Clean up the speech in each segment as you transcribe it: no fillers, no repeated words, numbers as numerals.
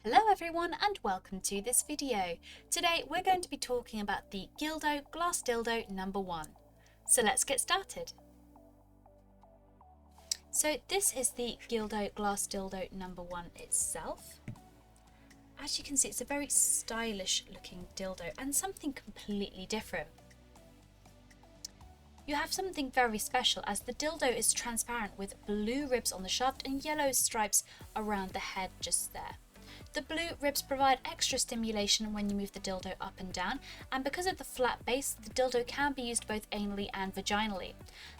Hello everyone and welcome to this video. Today we're going to be talking about the Gildo Glass Dildo number 1. So let's get started. So this is the Gildo Glass Dildo number 1 itself. As you can see, it's a very stylish looking dildo and something completely different. You have something very special as the dildo is transparent with blue ribs on the shaft and yellow stripes around the head just there. The blue ribs provide extra stimulation when you move the dildo up and down, and because of the flat base, the dildo can be used both anally and vaginally.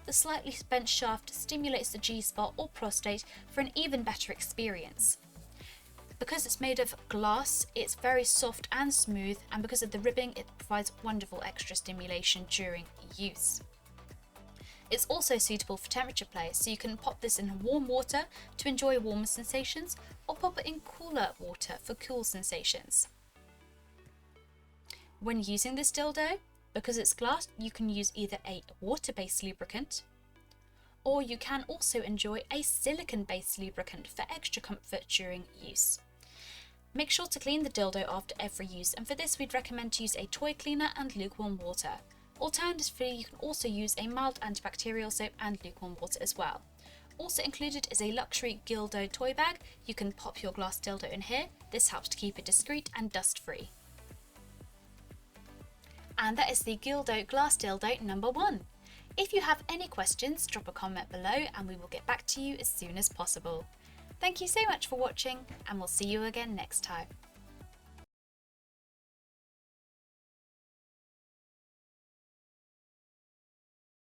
The slightly bent shaft stimulates the G-spot or prostate for an even better experience. Because it's made of glass, it's very soft and smooth, and because of the ribbing, it provides wonderful extra stimulation during use. It's also suitable for temperature play, so you can pop this in warm water to enjoy warmer sensations, or pop it in cooler water for cool sensations. When using this dildo, because it's glass, you can use either a water-based lubricant, or you can also enjoy a silicone-based lubricant for extra comfort during use. Make sure to clean the dildo after every use, and for this we'd recommend to use a toy cleaner and lukewarm water. Alternatively, you can also use a mild antibacterial soap and lukewarm water as well. Also included is a luxury Gildo toy bag. You can pop your glass dildo in here. This helps to keep it discreet and dust free. And that is the Gildo Glass Dildo number 1. If you have any questions, drop a comment below and we will get back to you as soon as possible. Thank you so much for watching, and we'll see you again next time.